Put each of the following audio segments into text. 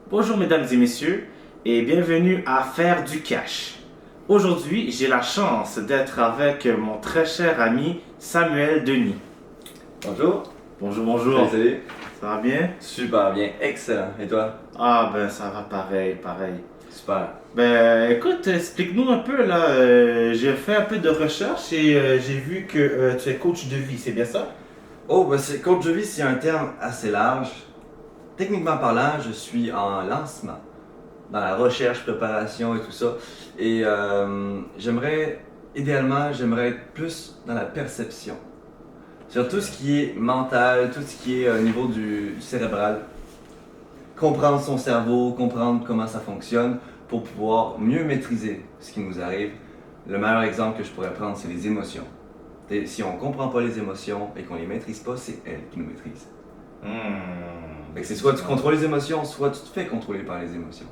Bonjour mesdames et messieurs et bienvenue à Faire du Cash. Aujourd'hui, j'ai la chance d'être avec mon très cher ami Samuel Denis. Bonjour. Bonjour, bonjour. Salut. Ça va bien? Super bien, excellent. Et toi? Ah ben ça va pareil, pareil. Super. Ben écoute, explique-nous un peu là. J'ai fait un peu de recherche et j'ai vu que tu es coach de vie, c'est bien ça? Oh, coach de vie, c'est un terme assez large. Techniquement parlant, je suis en lancement, dans la recherche, préparation et tout ça. Et j'aimerais être plus dans la perception. Sur tout ce qui est mental, tout ce qui est au niveau du cérébral. Comprendre son cerveau, comprendre comment ça fonctionne pour pouvoir mieux maîtriser ce qui nous arrive. Le meilleur exemple que je pourrais prendre, c'est les émotions. Si on ne comprend pas les émotions et qu'on ne les maîtrise pas, c'est elles qui nous maîtrisent. Fait que c'est soit tu contrôles les émotions, soit tu te fais contrôler par les émotions.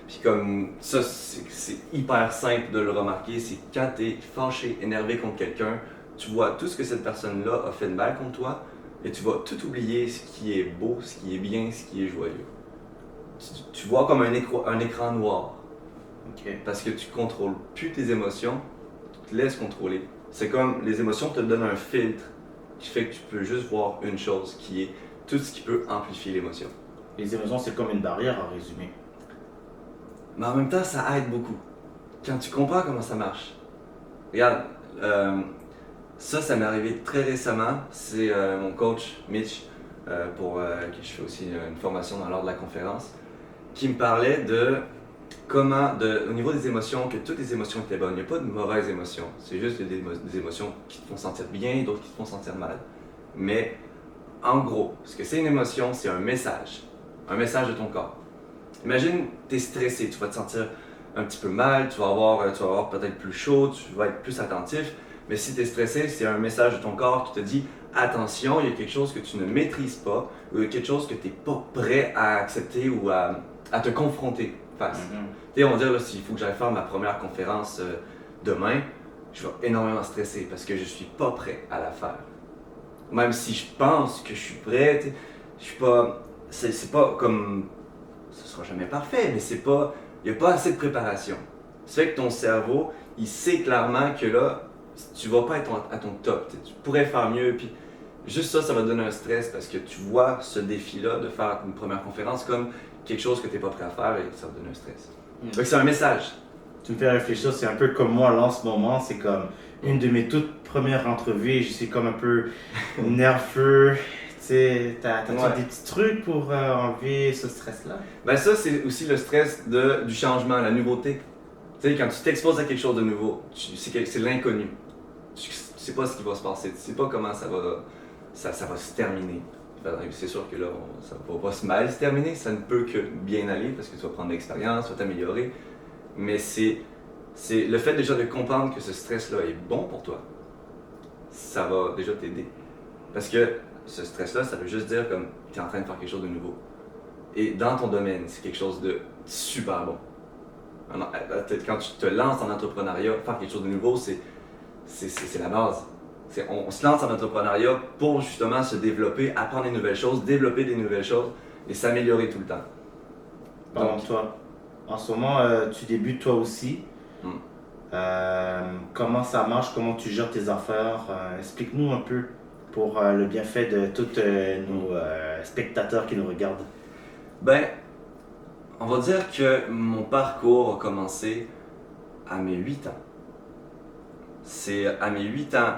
Puis comme ça, c'est hyper simple de le remarquer, c'est quand tu es fâché, énervé contre quelqu'un, tu vois tout ce que cette personne-là a fait de mal contre toi et tu vas tout oublier ce qui est beau, ce qui est bien, ce qui est joyeux. Tu vois comme un écran noir. Ok. Parce que tu contrôles plus tes émotions, tu te laisses contrôler. C'est comme les émotions te donnent un filtre qui fait que tu peux juste voir une chose qui est tout ce qui peut amplifier l'émotion. Les émotions, c'est comme une barrière en résumé. Mais en même temps, ça aide beaucoup. Quand tu comprends comment ça marche. Regarde, ça m'est arrivé très récemment. C'est mon coach, Mitch, que je fais aussi une formation dans l'ordre de la conférence, qui me parlait de au niveau des émotions, que toutes les émotions étaient bonnes. Il n'y a pas de mauvaises émotions. C'est juste des émotions qui te font sentir bien et d'autres qui te font sentir mal. Mais en gros, ce que c'est une émotion, c'est un message de ton corps. Imagine, tu es stressé, tu vas te sentir un petit peu mal, tu vas avoir peut-être plus chaud, tu vas être plus attentif. Mais si tu es stressé, c'est un message de ton corps qui te dit attention, il y a quelque chose que tu ne maîtrises pas, ou il y a quelque chose que tu n'es pas prêt à accepter ou à te confronter face. Tu sais, on va dire, là, s'il faut que j'aille faire ma première conférence demain, je vais énormément stresser parce que je suis pas prêt à la faire. Même si je pense que je suis prêt, tu sais, je suis pas. C'est pas comme. Ce sera jamais parfait, mais c'est pas. Il n'y a pas assez de préparation. Ça fait que ton cerveau, il sait clairement que là, tu vas pas être à ton top. Tu pourrais faire mieux, puis juste ça va te donner un stress parce que tu vois ce défi-là de faire une première conférence comme quelque chose que tu n'es pas prêt à faire et ça va te donner un stress. Donc c'est un message. Tu me fais réfléchir, c'est un peu comme moi là en ce moment, c'est comme une de mes toutes premières entrevues, et je suis comme un peu nerveux. Tu sais, t'as Ouais. des petits trucs pour enlever ce stress-là? Ben ça, c'est aussi le stress du changement, la nouveauté. Tu sais, quand tu t'exposes à quelque chose de nouveau, c'est l'inconnu. Tu sais pas ce qui va se passer, tu sais pas comment ça va se terminer. C'est sûr que là, ça va pas se mal se terminer, ça ne peut que bien aller parce que tu vas prendre de l'expérience, tu vas t'améliorer. Mais c'est le fait déjà de comprendre que ce stress-là est bon pour toi, ça va déjà t'aider. Parce que ce stress-là, ça veut juste dire comme tu es en train de faire quelque chose de nouveau. Et dans ton domaine, c'est quelque chose de super bon. Quand tu te lances en entrepreneuriat, faire quelque chose de nouveau, c'est la base. On se lance en entrepreneuriat pour justement se développer, apprendre des nouvelles choses, développer des nouvelles choses et s'améliorer tout le temps. Parlons de toi. En ce moment, tu débutes toi aussi. Hmm. Comment ça marche? Comment tu gères tes affaires? Explique-nous un peu pour le bienfait de tous nos spectateurs qui nous regardent. Ben, on va dire que mon parcours a commencé à mes 8 ans. C'est à mes 8 ans,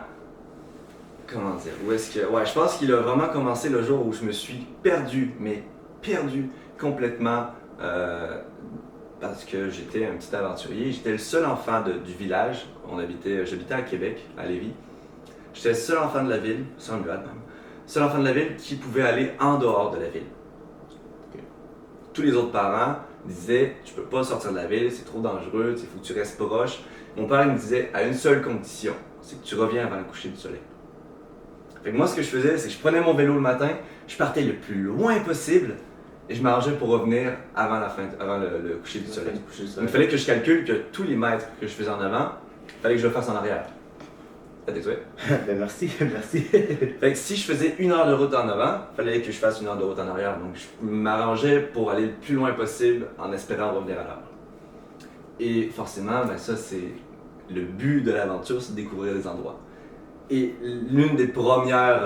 comment dire, je pense qu'il a vraiment commencé le jour où je me suis perdu, mais perdu complètement parce que j'étais un petit aventurier. J'étais le seul enfant du village. J'habitais à Québec, à Lévis. J'étais le seul enfant de la ville, sans grade même, seul enfant de la ville qui pouvait aller en dehors de la ville. Ok. Tous les autres parents disaient tu peux pas sortir de la ville, c'est trop dangereux, il faut que tu restes proche. Mon père me disait à une seule condition, c'est que tu reviens avant le coucher du soleil. Fait que moi, ce que je faisais, c'est que je prenais mon vélo le matin, je partais le plus loin possible et je m'arrangeais pour revenir avant le coucher du soleil. Donc, il fallait que je calcule que tous les mètres que je faisais en avant, il fallait que je le fasse en arrière. À tes souhaits. Ben merci, merci. Fait que si je faisais 1 heure de route en avant, il fallait que je fasse 1 heure de route en arrière. Donc je m'arrangeais pour aller le plus loin possible en espérant revenir à l'heure. Et forcément, ben ça c'est le but de l'aventure, c'est de découvrir des endroits. Et l'une des premières,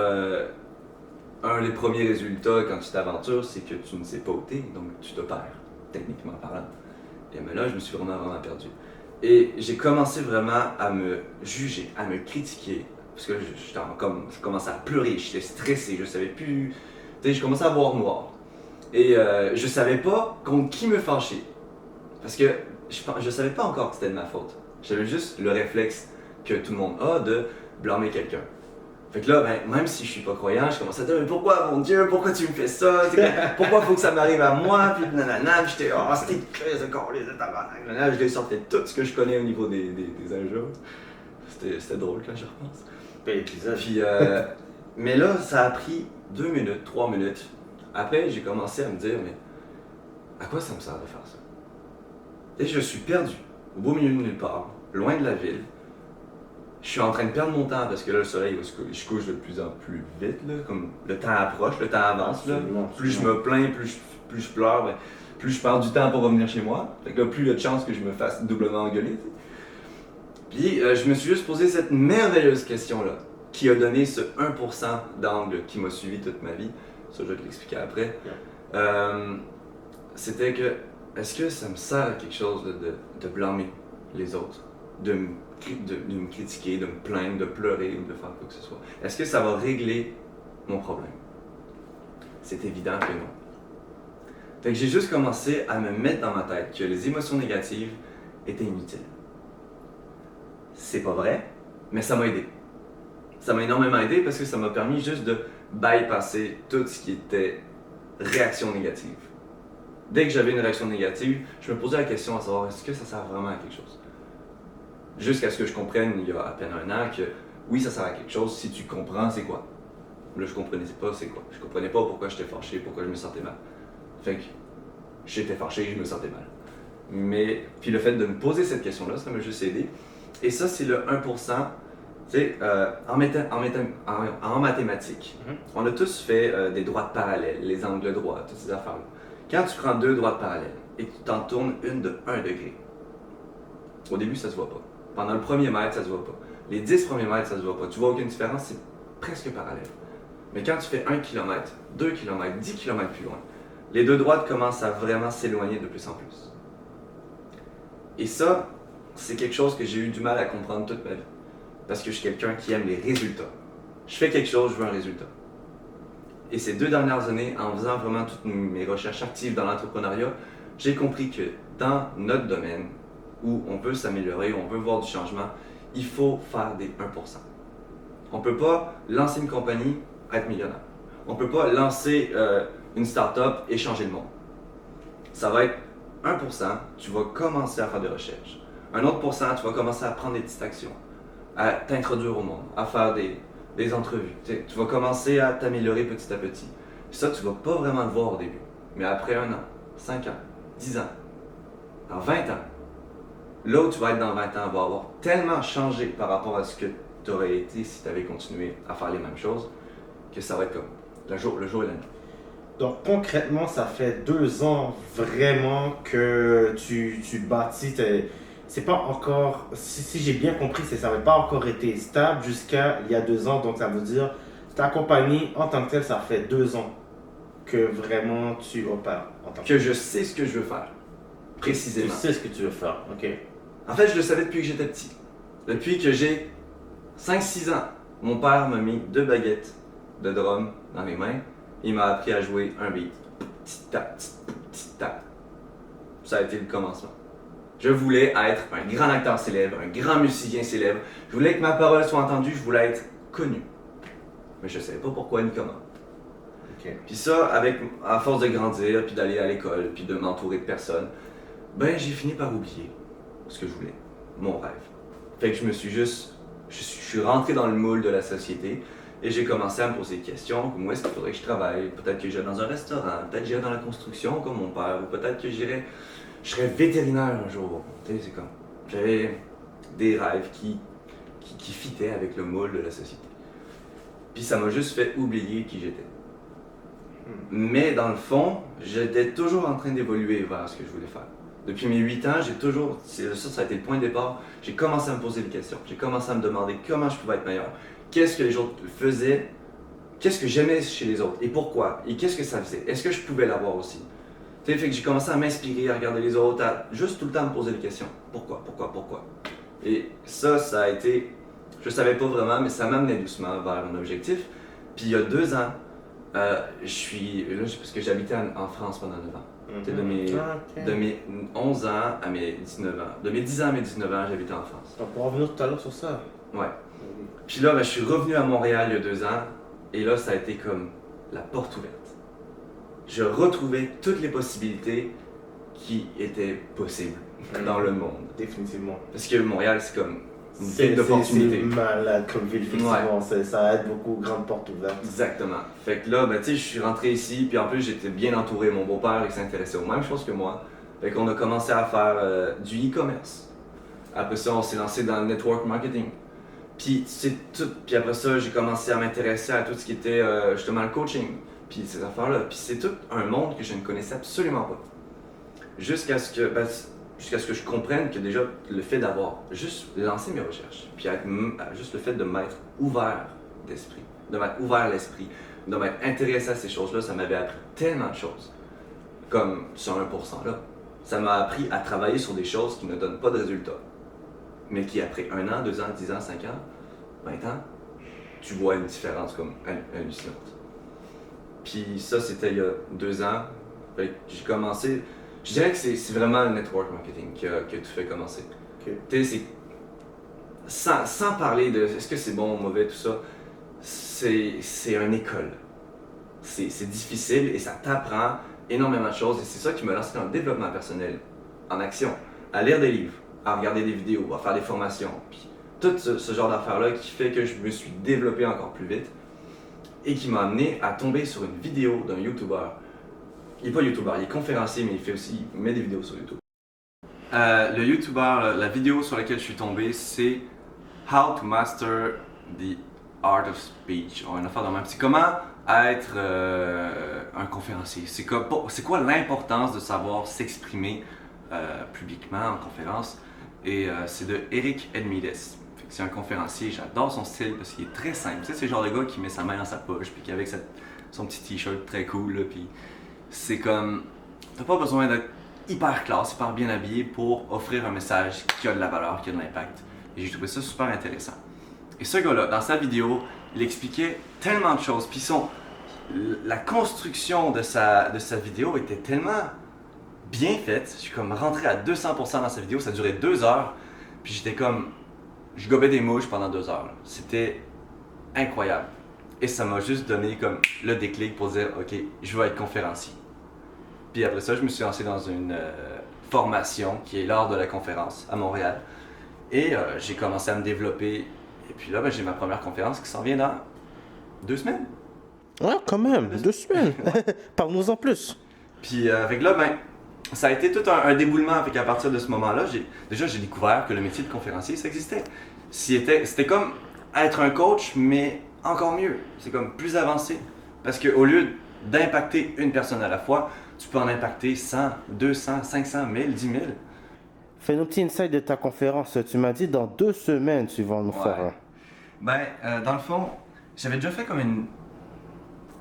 un des premiers résultats quand tu t'aventures, c'est que tu ne sais pas où t'es, donc tu te perds, techniquement parlant. Et ben là, je me suis vraiment perdu. Et j'ai commencé vraiment à me juger, à me critiquer, parce que je commençais à pleurer, j'étais stressé, je savais plus, tu sais, je commençais à voir noir. Et je savais pas contre qui me fâcher, parce que je savais pas encore que c'était de ma faute. J'avais juste le réflexe que tout le monde a de blâmer quelqu'un. Fait que là, ben, même si je suis pas croyant, je commençais à dire mais pourquoi mon Dieu, pourquoi tu me fais ça? Pourquoi faut que ça m'arrive à moi? Puis nanana, puis j'étais c'était une crise de corps, de tabarnak. Je les sortais tout ce que je connais au niveau des injures. C'était drôle quand j'y repense. Bel épisode. Puis, mais là, ça a pris 2 minutes, 3 minutes. Après, j'ai commencé à me dire mais à quoi ça me sert de faire ça? Et je suis perdu, au beau milieu de nulle part, loin de la ville. Je suis en train de perdre mon temps parce que là, le soleil, je couche de plus en plus vite, là, comme le temps approche, le temps avance. Là. Plus je me plains, plus je pleure, ben, plus je perds du temps pour revenir chez moi. Fait que là, plus il y a de chances que je me fasse doublement engueuler. Puis je me suis juste posé cette merveilleuse question-là, qui a donné ce 1% d'angle qui m'a suivi toute ma vie. Ça, je vais te l'expliquer après. C'était que, est-ce que ça me sert à quelque chose de blâmer les autres? De me critiquer, de me plaindre, de pleurer ou de faire quoi que ce soit. Est-ce que ça va régler mon problème? C'est évident que non. Fait que j'ai juste commencé à me mettre dans ma tête que les émotions négatives étaient inutiles. C'est pas vrai, mais ça m'a aidé. Ça m'a énormément aidé parce que ça m'a permis juste de bypasser tout ce qui était réaction négative. Dès que j'avais une réaction négative, je me posais la question à savoir est-ce que ça sert vraiment à quelque chose? Jusqu'à ce que je comprenne, il y a à peine 1 an, que oui, ça sert à quelque chose, si tu comprends, c'est quoi? Là, je comprenais pas c'est quoi. Je comprenais pas pourquoi j'étais fâché, pourquoi je me sentais mal. Fait que j'étais fâché, je me sentais mal. Mais, puis le fait de me poser cette question-là, ça m'a juste aidé. Et ça, c'est le 1%. Tu sais, en mathématiques, on a tous fait des droites parallèles, les angles droits, toutes ces affaires-là. Quand tu prends 2 droites parallèles et que tu t'en tournes une de 1 degré, au début, ça se voit pas. Pendant le premier mètre, ça se voit pas. Les 10 premiers mètres, ça se voit pas. Tu vois aucune différence, c'est presque parallèle. Mais quand tu fais 1 km, 2 km, 10 km plus loin, les 2 droites commencent à vraiment s'éloigner de plus en plus. Et ça, c'est quelque chose que j'ai eu du mal à comprendre toute ma vie. Parce que je suis quelqu'un qui aime les résultats. Je fais quelque chose, je veux un résultat. Et ces 2 dernières années, en faisant vraiment toutes mes recherches actives dans l'entrepreneuriat, j'ai compris que dans notre domaine, où on veut s'améliorer, où on veut voir du changement, il faut faire des 1%. On ne peut pas lancer une compagnie, être millionnaire. On ne peut pas lancer une start-up et changer le monde. Ça va être 1%, tu vas commencer à faire des recherches. Un autre pourcent, tu vas commencer à prendre des petites actions, à t'introduire au monde, à faire des entrevues. Tu vas commencer à t'améliorer petit à petit. Ça, tu ne vas pas vraiment le voir au début. Mais après 1 an, 5 ans, 10 ans, dans 20 ans, là où tu vas être dans 20 ans va avoir tellement changé par rapport à ce que tu aurais été si tu avais continué à faire les mêmes choses, que ça va être comme le jour et la nuit. Donc concrètement, ça fait 2 ans vraiment que tu bâtis. C'est pas encore, si j'ai bien compris, ça n'avait pas encore été stable jusqu'à il y a 2 ans. Donc ça veut dire ta compagnie en tant que telle, ça fait 2 ans que vraiment tu opères en tant que je sais ce que je veux faire, précisément. Tu sais ce que tu veux faire, ok. En fait, je le savais depuis que j'étais petit. Depuis que j'ai 5-6 ans, mon père m'a mis 2 baguettes de drum dans les mains. Il m'a appris à jouer un beat. Petit tap, petit tap. Ça a été le commencement. Je voulais être un grand acteur célèbre, un grand musicien célèbre. Je voulais que ma parole soit entendue, je voulais être connu. Mais je ne savais pas pourquoi ni comment. Okay. Puis ça, à force de grandir, puis d'aller à l'école, puis de m'entourer de personnes, ben j'ai fini par oublier ce que je voulais, mon rêve. Fait que je suis rentré dans le moule de la société et j'ai commencé à me poser des questions, comme où est-ce qu'il faudrait que je travaille, peut-être que j'irai dans un restaurant, peut-être que j'irai dans la construction comme mon père, ou peut-être que je serais vétérinaire un jour. Tu sais, c'est comme, j'avais des rêves qui qui fitait avec le moule de la société. Puis ça m'a juste fait oublier qui j'étais. Mais dans le fond, j'étais toujours en train d'évoluer vers ce que je voulais faire. Depuis mes 8 ans, ça a été le point de départ. J'ai commencé à me poser des questions. J'ai commencé à me demander comment je pouvais être meilleur. Qu'est-ce que les autres faisaient? Qu'est-ce que j'aimais chez les autres? Et pourquoi? Et qu'est-ce que ça faisait? Est-ce que je pouvais l'avoir aussi? Tu sais, fait que j'ai commencé à m'inspirer, à regarder les autres, à juste tout le temps me poser des questions. Pourquoi? Et ça a été... Je savais pas vraiment, mais ça m'amenait doucement vers un objectif. Puis il y a 2 ans, je suis là parce que j'habitais en France pendant 9 ans. De mes 11 ans à mes 19 ans. De mes 10 ans à mes 19 ans, j'habitais en France. On pourra revenir tout à l'heure sur ça. Ouais. Puis là, je suis revenu à Montréal il y a 2 ans. Et là, ça a été comme la porte ouverte. Je retrouvais toutes les possibilités qui étaient possibles dans le monde. Définitivement. Parce que Montréal, c'est comme une ville d'opportunités. C'est malade comme ville, effectivement. Ouais. Ça aide beaucoup, grande porte ouverte. Exactement. Fait que là, tu sais, je suis rentré ici, puis en plus, j'étais bien entouré. Mon beau-père, il s'intéressait aux mêmes choses que moi. Fait qu'on a commencé à faire du e-commerce. Après ça, on s'est lancé dans le network marketing. Puis puis après ça, j'ai commencé à m'intéresser à tout ce qui était justement le coaching, puis ces affaires-là. Puis c'est tout un monde que je ne connaissais absolument pas. Jusqu'à ce que je comprenne que déjà le fait d'avoir juste lancé mes recherches, puis juste le fait de m'être ouvert d'esprit, de m'être ouvert l'esprit, de m'être intéressé à ces choses-là, ça m'avait appris tellement de choses. Comme ce 1% là. Ça m'a appris à travailler sur des choses qui ne donnent pas de résultats. Mais qui après 1 an, 2 ans, 10 ans, 5 ans, 20 ans, tu vois une différence comme hallucinante. Puis ça, c'était il y a 2 ans. J'ai commencé, je dirais que c'est vraiment le network marketing qui a tout fait commencer. Okay. Tu sais, sans parler de est-ce que c'est bon ou mauvais, tout ça, c'est une école. C'est difficile et ça t'apprend énormément de choses. Et c'est ça qui m'a lancé dans le développement personnel, en action, à lire des livres, à regarder des vidéos, à faire des formations, puis tout ce genre d'affaires-là qui fait que je me suis développé encore plus vite et qui m'a amené à tomber sur une vidéo d'un YouTuber. Il n'est pas YouTuber, il est conférencier, mais il met des vidéos sur YouTube. Le YouTuber, la vidéo sur laquelle je suis tombé, c'est How to Master the Art of Speech. Une affaire de même. C'est comment être un conférencier. C'est quoi l'importance de savoir s'exprimer publiquement en conférence. Et c'est de Eric Edmides. C'est un conférencier, j'adore son style parce qu'il est très simple. Tu sais, c'est le genre de gars qui met sa main dans sa poche puis qui avec son petit t-shirt très cool. Là, puis c'est comme, t'as pas besoin d'être hyper classe, hyper bien habillé pour offrir un message qui a de la valeur, qui a de l'impact. Et j'ai trouvé ça super intéressant. Et ce gars-là, dans sa vidéo, il expliquait tellement de choses. Puis la construction de sa vidéo était tellement bien faite. Je suis comme rentré à 200% dans sa vidéo. Ça durait 2 heures. Puis j'étais comme, je gobais des mouches pendant 2 heures. Là. C'était incroyable. Et ça m'a juste donné comme le déclic pour dire, ok, je veux être conférencier. Puis après ça, je me suis lancé dans une formation qui est l'art de la conférence à Montréal. Et j'ai commencé à me développer. Et puis là, j'ai ma première conférence qui s'en vient dans 2 semaines. Ouais, quand même, 2 semaines. Parle-nous en plus. Puis avec là, ça a été tout un déboulement. Avec à partir de ce moment-là, j'ai découvert que le métier de conférencier, ça existait. C'était comme être un coach, mais encore mieux. C'est comme plus avancé. Parce qu'au lieu d'impacter une personne à la fois, tu peux en impacter 100, 200, 500, 1000, 10 000. Fais-nous un petit insight de ta conférence. Tu m'as dit dans 2 semaines, tu vas nous faire un. Dans le fond, j'avais déjà fait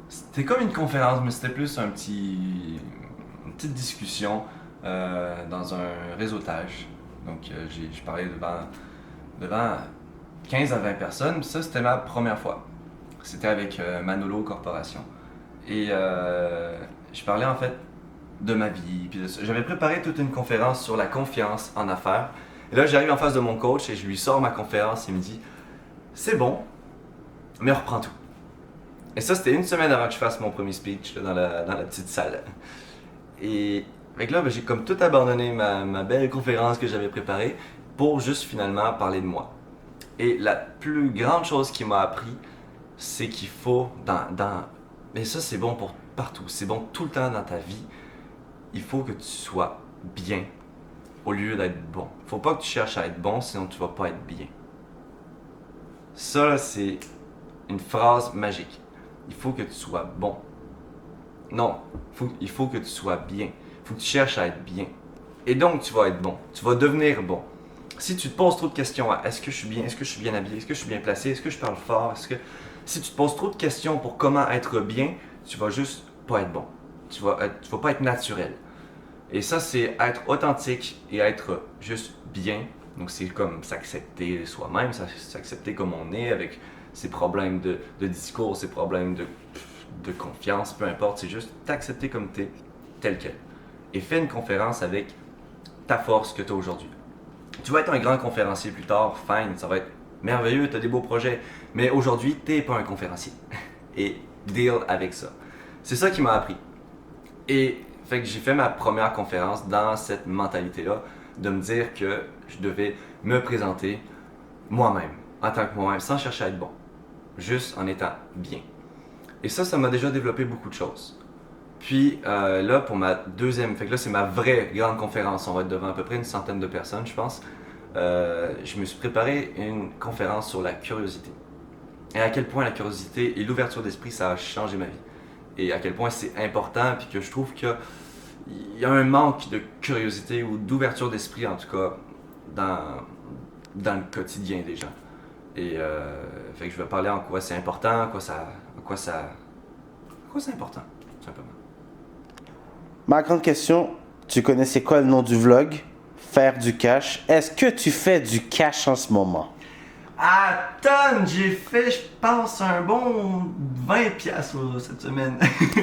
c'était comme une conférence, mais c'était plus une petite discussion dans un réseautage. Donc, je parlais devant 15 à 20 personnes. Ça, c'était ma première fois. C'était avec Manolo Corporation. Et je parlais en fait de ma vie. Puis j'avais préparé toute une conférence sur la confiance en affaires. Et là, j'arrive en face de mon coach et je lui sors ma conférence et il me dit « C'est bon, mais reprends tout. » Et ça, c'était 1 semaine avant que je fasse mon premier speech là, dans la petite salle. Et avec là, j'ai comme tout abandonné ma belle conférence que j'avais préparée pour juste finalement parler de moi. Et la plus grande chose qui m'a appris, c'est qu'il faut mais ça, c'est bon pour partout. C'est bon tout le temps dans ta vie. Il faut que tu sois bien au lieu d'être bon. Faut pas que tu cherches à être bon, sinon tu vas pas être bien. Ça, là, c'est une phrase magique. Il faut que tu sois bon. Non, il faut que tu sois bien. Il faut que tu cherches à être bien. Et donc, tu vas être bon. Tu vas devenir bon. Si tu te poses trop de questions à est-ce que je suis bien, est-ce que je suis bien habillé, est-ce que je suis bien placé, est-ce que je parle fort, Si tu te poses trop de questions pour comment être bien, tu vas juste pas être bon. Tu vas pas être naturel. Et ça, c'est être authentique et être juste bien. Donc, c'est comme s'accepter soi-même, s'accepter comme on est avec ses problèmes de discours, ses problèmes de confiance, peu importe. C'est juste t'accepter comme t'es, tel quel. Et fais une conférence avec ta force que tu as aujourd'hui. Tu vas être un grand conférencier plus tard, fine, ça va être merveilleux, tu as des beaux projets. Mais aujourd'hui, tu n'es pas un conférencier. Et deal avec ça. C'est ça qui m'a appris. Et fait que j'ai fait ma première conférence dans cette mentalité-là, de me dire que je devais me présenter moi-même, en tant que moi-même, sans chercher à être bon. Juste en étant bien. Et ça m'a déjà développé beaucoup de choses. Puis là, pour ma deuxième, fait que là c'est ma vraie grande conférence, on va être devant à peu près une centaine de personnes, je pense. Je me suis préparé une conférence sur la curiosité. Et à quel point la curiosité et l'ouverture d'esprit, ça a changé ma vie. Et à quel point c'est important, puis que je trouve qu'il y a un manque de curiosité ou d'ouverture d'esprit, en tout cas, dans le quotidien des gens. Et fait que je vais parler en quoi c'est important, en quoi c'est important, tout simplement. Ma grande question, tu connais c'est quoi le nom du vlog? Faire du cash. Est-ce que tu fais du cash en ce moment? Attends, j'ai fait, je pense, un bon 20$ cette semaine.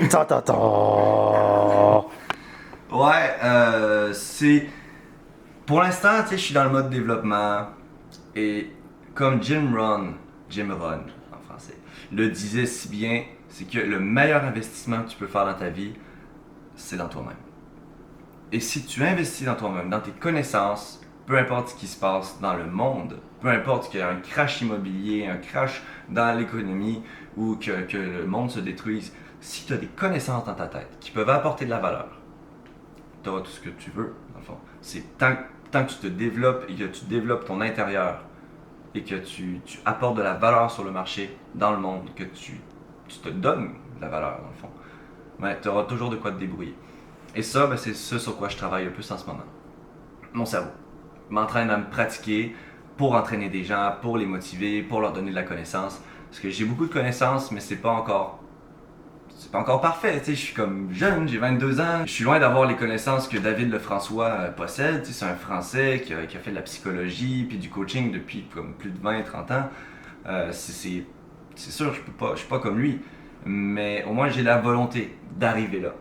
Tant. Ouais, c'est... Pour l'instant, tu sais, je suis dans le mode développement. Et comme Jim Rohn en français, le disait si bien, c'est que le meilleur investissement que tu peux faire dans ta vie, c'est dans toi-même. Et si tu investis dans toi-même, dans tes connaissances, peu importe ce qui se passe dans le monde, peu importe qu'il y ait un crash immobilier, un crash dans l'économie ou que le monde se détruise, si tu as des connaissances dans ta tête qui peuvent apporter de la valeur, tu auras tout ce que tu veux, dans le fond. C'est tant que tu te développes et que tu développes ton intérieur et que tu apportes de la valeur sur le marché, dans le monde, que tu te donnes de la valeur, dans le fond, ouais, tu auras toujours de quoi te débrouiller. Et ça, c'est ce sur quoi je travaille le plus en ce moment. Mon cerveau. Je m'entraîne à me pratiquer pour entraîner des gens, pour les motiver, pour leur donner de la connaissance. Parce que j'ai beaucoup de connaissances, mais c'est pas encore parfait. Tu sais, je suis comme jeune, j'ai 22 ans. Je suis loin d'avoir les connaissances que David Lefrançois possède. Tu sais, c'est un Français qui a fait de la psychologie puis du coaching depuis comme plus de 20-30 ans. C'est sûr, je suis pas comme lui. Mais au moins, j'ai la volonté d'arriver là.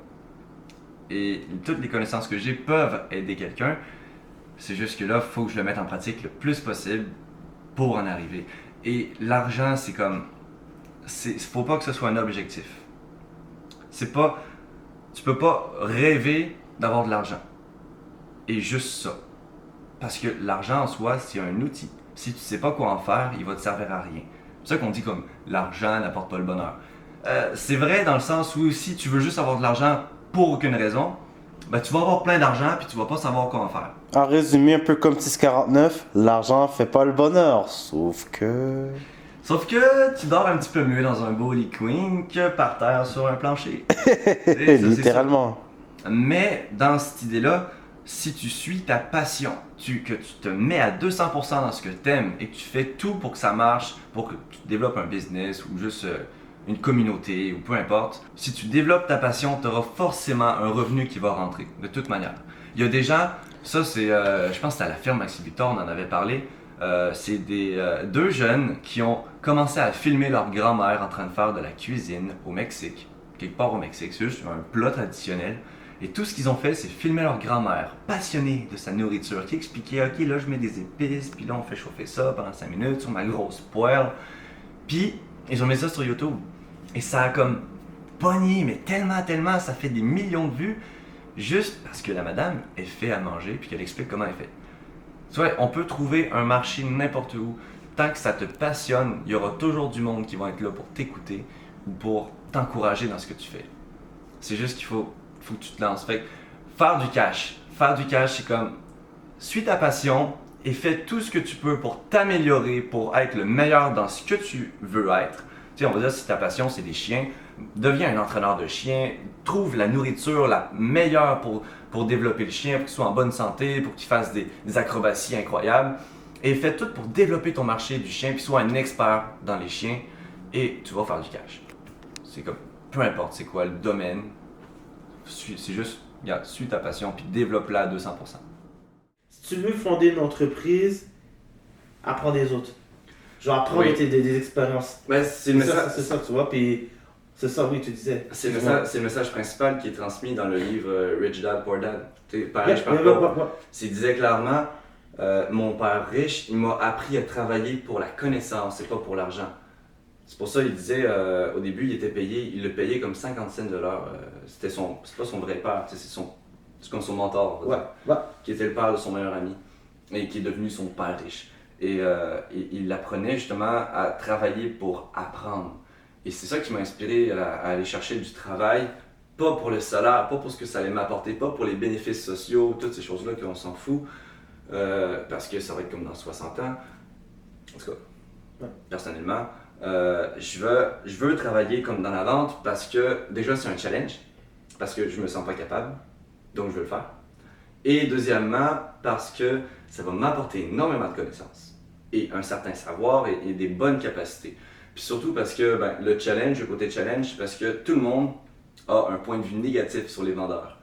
Et toutes les connaissances que j'ai peuvent aider quelqu'un. C'est juste que là, il faut que je le mette en pratique le plus possible pour en arriver. Et l'argent, c'est comme... faut pas que ce soit un objectif. Tu peux pas rêver d'avoir de l'argent. Et juste ça. Parce que l'argent en soi, c'est un outil. Si tu sais pas quoi en faire, il va te servir à rien. C'est ça qu'on dit comme l'argent n'apporte pas le bonheur. C'est vrai dans le sens où si tu veux juste avoir de l'argent pour aucune raison, tu vas avoir plein d'argent puis tu vas pas savoir quoi en faire. En résumé, un peu comme 649, l'argent fait pas le bonheur, sauf que tu dors un petit peu mieux dans un beau lit queen que par terre sur un plancher. littéralement. Mais dans cette idée-là, si tu suis ta passion, que tu te mets à 200% dans ce que tu aimes et que tu fais tout pour que ça marche, pour que tu développes un business ou juste une communauté ou peu importe, si tu développes ta passion, tu auras forcément un revenu qui va rentrer, de toute manière. Il y a des gens, ça c'est, je pense que c'était à la firme Maxi Victor, on en avait parlé, c'est deux jeunes qui ont commencé à filmer leur grand-mère en train de faire de la cuisine au Mexique, quelque part au Mexique, c'est juste un plat traditionnel. Et tout ce qu'ils ont fait, c'est filmer leur grand-mère, passionnée de sa nourriture, qui expliquait, ok, là je mets des épices, puis là on fait chauffer ça pendant 5 minutes sur ma grosse poêle. Puis ils ont mis ça sur YouTube. Et ça a comme pogné, mais tellement, ça fait des millions de vues, juste parce que la madame, elle fait à manger, puis qu'elle explique comment elle fait. Tu vois, on peut trouver un marché n'importe où. Tant que ça te passionne, il y aura toujours du monde qui va être là pour t'écouter ou pour t'encourager dans ce que tu fais. C'est juste qu'il faut que tu te lances. Fait que faire du cash, c'est comme, suis ta passion et fais tout ce que tu peux pour t'améliorer, pour être le meilleur dans ce que tu veux être. Tu sais, on va dire si ta passion c'est des chiens, deviens un entraîneur de chiens, trouve la nourriture la meilleure pour développer le chien, pour qu'il soit en bonne santé, pour qu'il fasse des acrobaties incroyables. Et fais tout pour développer ton marché du chien, puis sois un expert dans les chiens, et tu vas faire du cash. C'est comme, peu importe c'est quoi le domaine, c'est juste, regarde, suis ta passion, puis développe-la à 200%. Si tu veux fonder une entreprise, apprends des autres. Genre, apprends Oui. des expériences. Ben, c'est le message. C'est ça, tu vois, puis c'est ça, oui, tu disais. C'est le message principal qui est transmis dans le livre Rich Dad Poor Dad. Père Yeah, riche, Père yeah, pauvre. yeah, yeah. Il disait clairement, mon père riche, il m'a appris à travailler pour la connaissance et pas pour l'argent. C'est pour ça qu'il disait, au début, il le payait comme 50 cents de l'heure. C'est pas son vrai père, c'est comme son mentor, on va dire, Ouais. qui était le père de son meilleur ami et qui est devenu son père riche. Et il l'apprenait justement à travailler pour apprendre. Et c'est ça qui m'a inspiré à aller chercher du travail, pas pour le salaire, pas pour ce que ça allait m'apporter, pas pour les bénéfices sociaux, toutes ces choses-là qu'on s'en fout, parce que ça va être comme dans 60 ans. En tout cas, personnellement, je veux travailler comme dans la vente parce que déjà c'est un challenge, parce que je me sens pas capable, donc je veux le faire. Et deuxièmement, parce que ça va m'apporter énormément de connaissances et un certain savoir et des bonnes capacités. Puis surtout parce que le challenge, le côté challenge, parce que tout le monde a un point de vue négatif sur les vendeurs.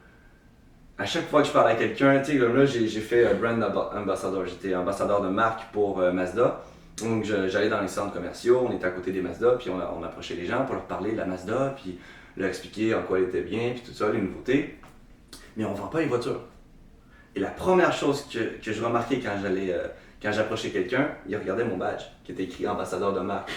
À chaque fois que je parle à quelqu'un, tu sais, comme là, j'ai fait brand ambassador, j'étais ambassadeur de marque pour Mazda. Donc j'allais dans les centres commerciaux, on était à côté des Mazda, puis on approchait les gens pour leur parler de la Mazda, puis leur expliquer en quoi elle était bien, puis tout ça, les nouveautés. Mais on ne vend pas les voitures. Et la première chose que je remarquais quand j'approchais quelqu'un, il regardait mon badge qui était écrit ambassadeur de marque.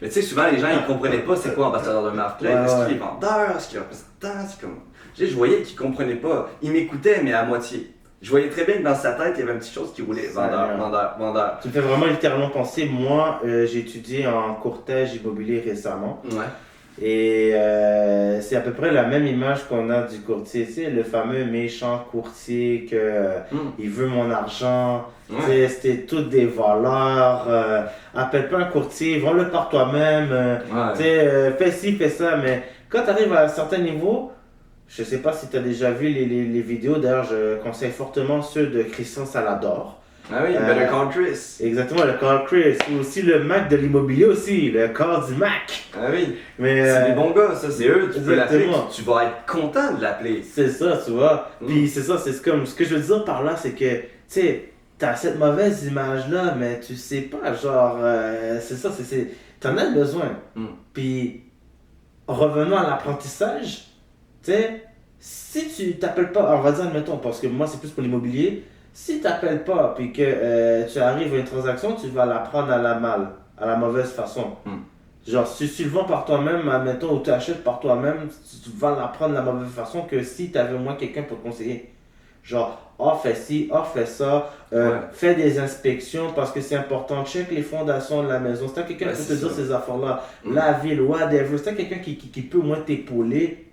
Mais tu sais, souvent les gens ils comprenaient pas c'est quoi ambassadeur de marque. Là, est-ce qu'il est vendeur, est-ce qu'il est représentant, c'est comme. Je voyais qu'il comprenait pas. Il m'écoutait, mais à moitié. Je voyais très bien que dans sa tête, il y avait une petite chose qui roulait. Vendeur. Tu me fais vraiment littéralement penser. Moi, j'ai étudié en courtage immobilier récemment. Ouais. Et c'est à peu près la même image qu'on a du courtier, tu sais, le fameux méchant courtier que il veut mon argent, tu sais, c'était toutes des valeurs, appelle pas un courtier, vends-le par toi-même, tu sais, fais ci, fais ça, mais quand tu arrives à un certain niveau, je sais pas si tu as déjà vu les vidéos, d'ailleurs je conseille fortement ceux de Christian Salador. Ah oui, Better Call Chris. Exactement, le Call Chris. Ou aussi le Mac de l'immobilier aussi, le Call du Mac. Ah oui, mais c'est des bons gars, ça, c'est eux, tu peux l'appeler, exactement. tu vas être content de l'appeler. C'est ça, tu vois. Puis c'est ça, c'est comme, ce que je veux dire par là, c'est que, tu sais, t'as cette mauvaise image-là, mais tu sais pas, genre, c'est ça, t'en as besoin. Puis, revenons à l'apprentissage, tu sais, si tu t'appelles pas, on va dire, admettons, parce que moi c'est plus pour l'immobilier, si t'appelles pas puis que tu arrives à une transaction, tu vas la prendre à la mauvaise façon. Genre, si tu le vends par toi-même, admettons, ou tu achètes par toi-même, tu vas la prendre de la mauvaise façon que si tu avais au moins quelqu'un pour te conseiller. Genre, fais ci, fais ça, fais des inspections parce que c'est important, check les fondations de la maison. Si tu as quelqu'un qui peut te dire ces affaires-là, la ville, whatever, si tu as quelqu'un qui peut au moins t'épauler,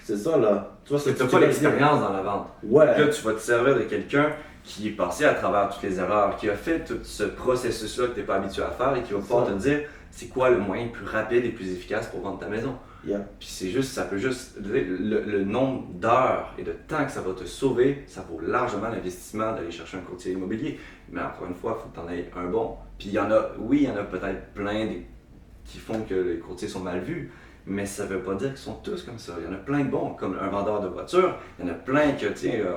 c'est ça là. Tu n'as pas l'expérience dans la vente. Ouais. Là, tu vas te servir de quelqu'un qui est passé à travers toutes les erreurs, qui a fait tout ce processus-là que tu n'es pas habitué à faire et qui va pouvoir te dire c'est quoi le moyen le plus rapide et plus efficace pour vendre ta maison. Yeah. Puis ça peut juste, le nombre d'heures et de temps que ça va te sauver, ça vaut largement l'investissement d'aller chercher un courtier immobilier. Mais encore une fois, il faut que tu en aies un bon. Puis il y en a peut-être plein qui font que les courtiers sont mal vus. Mais ça veut pas dire qu'ils sont tous comme ça. Il y en a plein de bons, comme un vendeur de voiture. Il y en a plein que,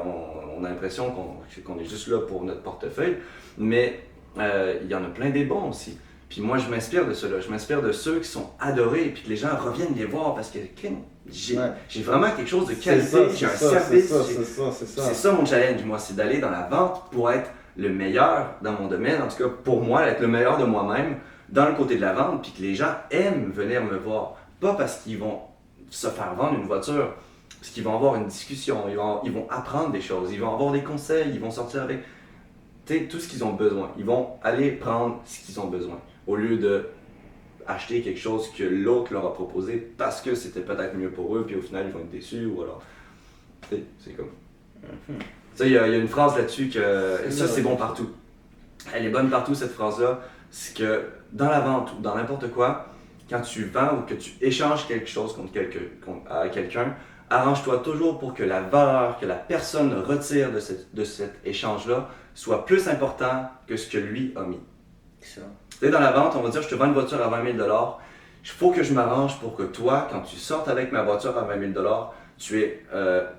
on a l'impression qu'on est juste là pour notre portefeuille. Mais il y en a plein des bons aussi. Puis moi, je m'inspire de ceux-là. Je m'inspire de ceux qui sont adorés, puis que les gens reviennent les voir parce que j'ai vraiment quelque chose de qualité, j'ai un service. C'est ça mon challenge, moi, c'est d'aller dans la vente pour être le meilleur dans mon domaine. En tout cas, pour moi, être le meilleur de moi-même dans le côté de la vente, puis que les gens aiment venir me voir. Pas parce qu'ils vont se faire vendre une voiture, parce qu'ils vont avoir une discussion, ils vont apprendre des choses, ils vont avoir des conseils, ils vont sortir avec tout ce qu'ils ont besoin. Ils vont aller prendre ce qu'ils ont besoin, au lieu de acheter quelque chose que l'autre leur a proposé parce que c'était peut-être mieux pour eux, puis au final ils vont être déçus, ou alors... C'est comme... Ça, il y a une phrase là-dessus que ça, c'est bon partout. Elle est bonne partout, cette phrase-là. C'est que dans la vente ou dans n'importe quoi, quand tu vends ou que tu échanges quelque chose à quelqu'un, arrange-toi toujours pour que la valeur que la personne retire de cet échange-là soit plus important que ce que lui a mis. Excellent. Tu sais, dans la vente, on va dire je te vends une voiture à 20 000 $. Il faut que je m'arrange pour que toi, quand tu sortes avec ma voiture à 20 000 $, tu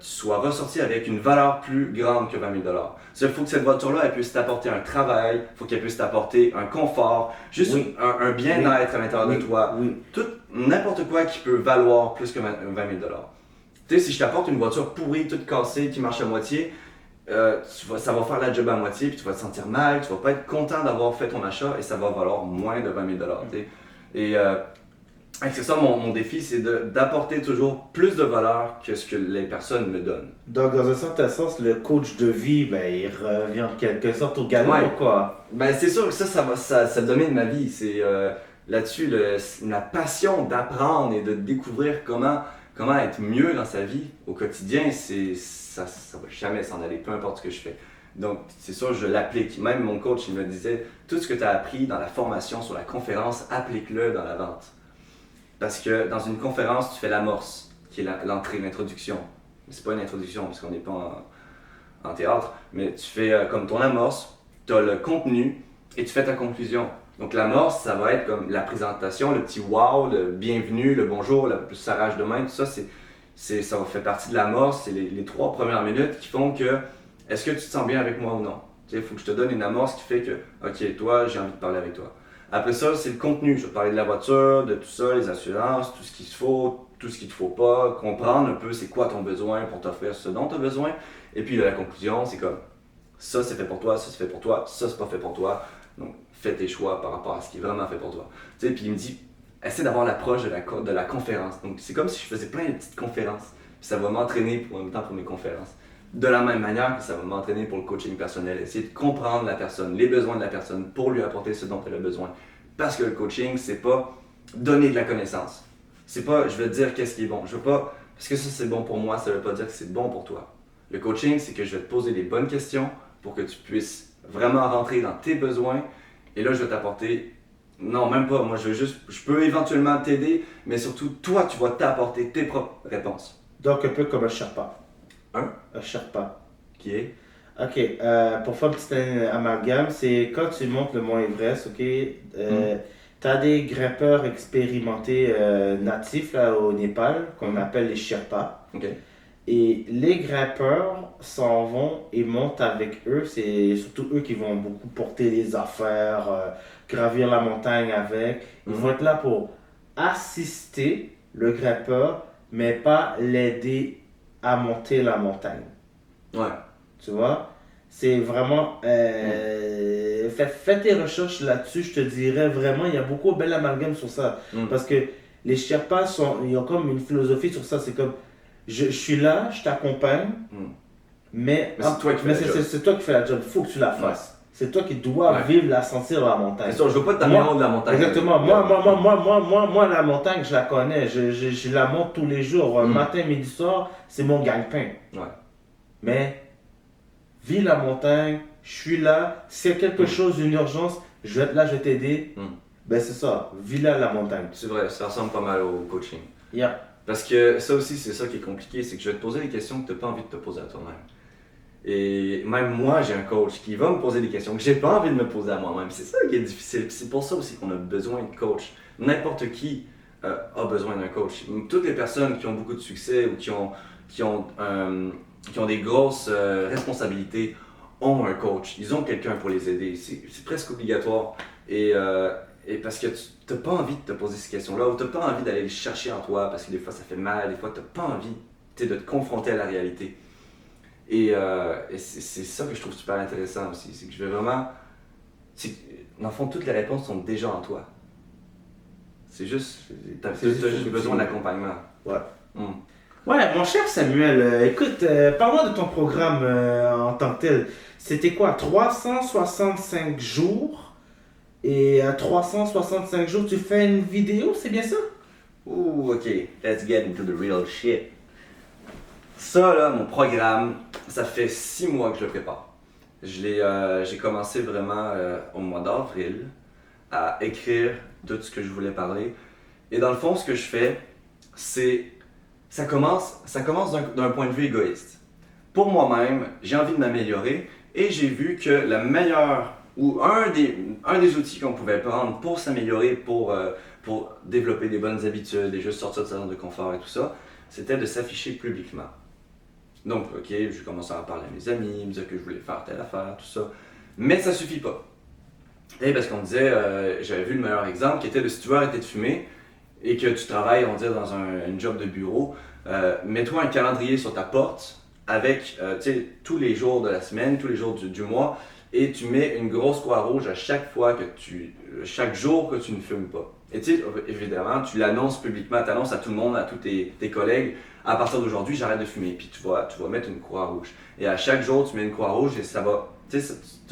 sois ressorti avec une valeur plus grande que 20 000 $. Il faut que cette voiture-là, elle puisse t'apporter un travail, il faut qu'elle puisse t'apporter un confort, juste un bien-être à l'intérieur de toi. N'importe quoi qui peut valoir plus que 20 000 $. Tu sais, si je t'apporte une voiture pourrie, toute cassée, qui marche à moitié, ça va faire la job à moitié, puis tu vas te sentir mal, tu vas pas être content d'avoir fait ton achat et ça va valoir moins de 20 000 $. Et c'est ça mon défi, c'est d'apporter toujours plus de valeur que ce que les personnes me donnent. Donc, dans un certain sens, le coach de vie, ben, il revient en quelque sorte au galop, quoi. Ben, c'est sûr que ça domine ma vie. C'est là-dessus la passion d'apprendre et de découvrir comment être mieux dans sa vie au quotidien, ça va jamais s'en aller, peu importe ce que je fais. Donc, c'est sûr, je l'applique. Même mon coach, il me disait, tout ce que tu as appris dans la formation, sur la conférence, applique-le dans la vente. Parce que dans une conférence, tu fais l'amorce, qui est l'entrée, l'introduction. Mais c'est pas une introduction, parce qu'on n'est pas en théâtre, mais tu fais comme ton amorce, tu as le contenu, et tu fais ta conclusion. Donc l'amorce, ça va être comme la présentation, le petit wow, le bienvenue, le bonjour, le serrage de main, tout ça, ça fait partie de l'amorce, c'est les 3 premières minutes qui font que, est-ce que tu te sens bien avec moi ou non? Il faut que je te donne une amorce qui fait que, ok, toi, j'ai envie de parler avec toi. Après ça, c'est le contenu. Je vais te parler de la voiture, de tout ça, les assurances, tout ce qu'il te faut, tout ce qu'il te faut pas, comprendre un peu c'est quoi ton besoin pour t'offrir ce dont tu as besoin. Et puis la conclusion, c'est comme ça c'est fait pour toi, ça c'est fait pour toi, ça c'est pas fait pour toi. Donc fais tes choix par rapport à ce qui est vraiment fait pour toi. Tu sais, puis il me dit, essaie d'avoir l'approche de la conférence. Donc c'est comme si je faisais plein de petites conférences. Puis ça va m'entraîner en même temps pour mes conférences. De la même manière que ça va m'entraîner pour le coaching personnel, essayer de comprendre la personne, les besoins de la personne pour lui apporter ce dont elle a besoin. Parce que le coaching, c'est pas donner de la connaissance. C'est pas je vais te dire qu'est-ce qui est bon. Je veux pas, parce que ça c'est bon pour moi, ça veut pas dire que c'est bon pour toi. Le coaching, c'est que je vais te poser les bonnes questions pour que tu puisses vraiment rentrer dans tes besoins. Et là, je vais t'apporter, non même pas, moi je peux éventuellement t'aider, mais surtout toi, tu vas t'apporter tes propres réponses. Donc un peu comme un Sherpa. Un Sherpa. Qui est? Ok, pour faire un petit amalgame, c'est quand tu montes le mont Everest, ok, tu as des grimpeurs expérimentés natifs là, au Népal, qu'on appelle les Sherpas. Ok. Et les grimpeurs s'en vont et montent avec eux, c'est surtout eux qui vont beaucoup porter les affaires, gravir la montagne avec. Ils vont être là pour assister le grimpeur, mais pas l'aider à monter la montagne. Ouais. Tu vois? C'est vraiment... fais tes recherches là-dessus, je te dirais vraiment, il y a beaucoup de belles amalgames sur ça. Parce que les Sherpas, ils ont comme une philosophie sur ça, c'est comme, je suis là, je t'accompagne, mais c'est toi qui fais la job. C'est toi qui fais la job, il faut que tu la fasses. C'est toi qui dois vivre la sentir dans la montagne. C'est sûr, je veux pas t'amener en haut de la montagne. Exactement. Moi, la montagne, je la connais. Je la monte tous les jours. Matin, midi, soir, c'est mon gagne-pain. Ouais. Mais, vis la montagne, je suis là. S'il y a quelque chose, une urgence, je vais être là, je vais t'aider. Ben, c'est ça. Vis là la montagne. C'est vrai, ça ressemble pas mal au coaching. Yeah. Parce que ça aussi, c'est ça qui est compliqué, c'est que je vais te poser des questions que tu n'as pas envie de te poser à toi-même. Et même moi, j'ai un coach qui va me poser des questions que j'ai pas envie de me poser à moi-même. C'est ça qui est difficile. C'est pour ça aussi qu'on a besoin de coach. N'importe qui a besoin d'un coach. Toutes les personnes qui ont beaucoup de succès ou qui ont des grosses responsabilités ont un coach. Ils ont quelqu'un pour les aider. C'est presque obligatoire. Et parce que tu n'as pas envie de te poser ces questions-là ou tu n'as pas envie d'aller les chercher en toi parce que des fois ça fait mal, des fois tu n'as pas envie de te confronter à la réalité. Et c'est ça que je trouve super intéressant aussi, c'est que je vais vraiment... Dans le fond, toutes les réponses sont déjà en toi. C'est juste... Tu as juste besoin d'accompagnement. Ouais. Ouais, mon cher Samuel, écoute, parle-moi de ton programme en tant que tel. C'était quoi, 365 jours? Et à 365 jours, tu fais une vidéo, c'est bien ça? Ouh, ok, let's get into the real shit. Ça, là, mon programme, ça fait 6 mois que je le prépare. J'ai commencé vraiment au mois d'avril à écrire tout ce que je voulais parler. Et dans le fond, ce que je fais, c'est ça commence d'un point de vue égoïste. Pour moi-même, j'ai envie de m'améliorer et j'ai vu que la meilleure ou un des outils qu'on pouvait prendre pour s'améliorer, pour développer des bonnes habitudes et juste sortir de sa zone de confort et tout ça, c'était de s'afficher publiquement. Donc, ok, j'ai commencé à en parler à mes amis, me dire que je voulais faire telle affaire, tout ça. Mais ça suffit pas. Et parce qu'on me disait, j'avais vu le meilleur exemple qui était de si tu veux arrêter de fumer et que tu travailles, on va dire, dans un job de bureau, mets-toi un calendrier sur ta porte avec tous les jours de la semaine, tous les jours du mois, et tu mets une grosse croix rouge à chaque fois chaque jour que tu ne fumes pas. Et tu sais, évidemment, tu l'annonces publiquement, tu annonces à tout le monde, à tous tes collègues, à partir d'aujourd'hui, j'arrête de fumer, puis tu vas mettre une croix rouge. Et à chaque jour, tu mets une croix rouge et ça va, tu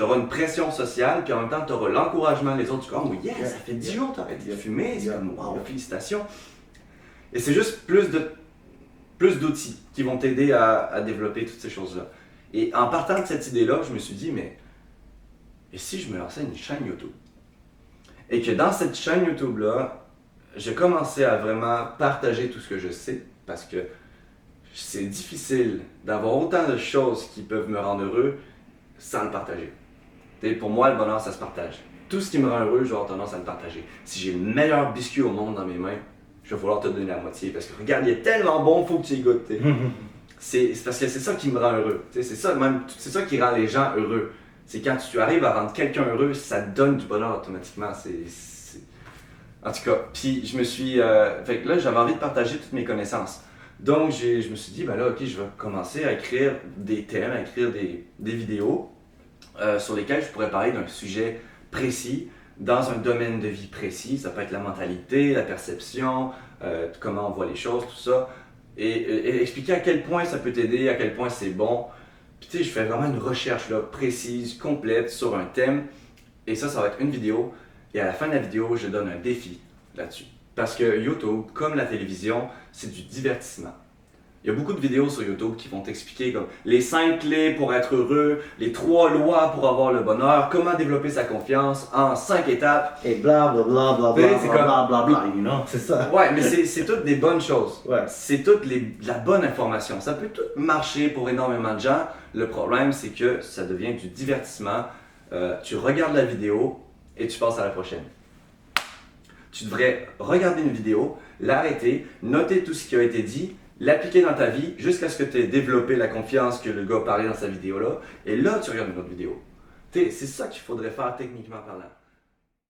auras une pression sociale, puis en même temps, tu auras l'encouragement des autres. Tu dis, oh yeah, ça fait 10 jours que tu as arrêté de fumer, c'est comme, wow, félicitations. Et c'est juste plus d'outils qui vont t'aider à développer toutes ces choses-là. Et en partant de cette idée-là, je me suis dit, mais et si je me lançais une chaîne YouTube? Et que dans cette chaîne YouTube-là, j'ai commencé à vraiment partager tout ce que je sais, parce que c'est difficile d'avoir autant de choses qui peuvent me rendre heureux sans le partager. Et pour moi, le bonheur, ça se partage. Tout ce qui me rend heureux, je vais avoir tendance à le partager. Si j'ai le meilleur biscuit au monde dans mes mains, je vais vouloir te donner la moitié, parce que regarde, il est tellement bon, il faut que tu y goûtes. C'est parce que c'est ça qui me rend heureux. C'est ça qui rend les gens heureux. C'est quand tu arrives à rendre quelqu'un heureux, ça te donne du bonheur automatiquement. En tout cas, puis je me suis... fait que là, j'avais envie de partager toutes mes connaissances. Donc, je me suis dit, ben là, ok, je vais commencer à écrire des thèmes, à écrire des vidéos sur lesquelles je pourrais parler d'un sujet précis, dans un domaine de vie précis. Ça peut être la mentalité, la perception, comment on voit les choses, tout ça. Et expliquer à quel point ça peut t'aider, à quel point c'est bon. Puis tu sais, je fais vraiment une recherche là, précise, complète sur un thème. Et ça va être une vidéo. Et à la fin de la vidéo, je donne un défi là-dessus. Parce que YouTube, comme la télévision, c'est du divertissement. Il y a beaucoup de vidéos sur YouTube qui vont t'expliquer comme les 5 clés pour être heureux, les 3 lois pour avoir le bonheur, comment développer sa confiance en 5 étapes. Et bla bla bla bla bla bla bla bla, you know, c'est ça. Ouais, mais c'est toutes des bonnes choses. Ouais. C'est toute la bonne information. Ça peut tout marcher pour énormément de gens. Le problème, c'est que ça devient du divertissement. Tu regardes la vidéo et tu passes à la prochaine. Tu devrais regarder une vidéo, l'arrêter, noter tout ce qui a été dit, l'appliquer dans ta vie jusqu'à ce que tu aies développé la confiance que le gars parlait dans sa vidéo-là. Et là, tu regardes une autre vidéo. C'est ça qu'il faudrait faire techniquement parlant.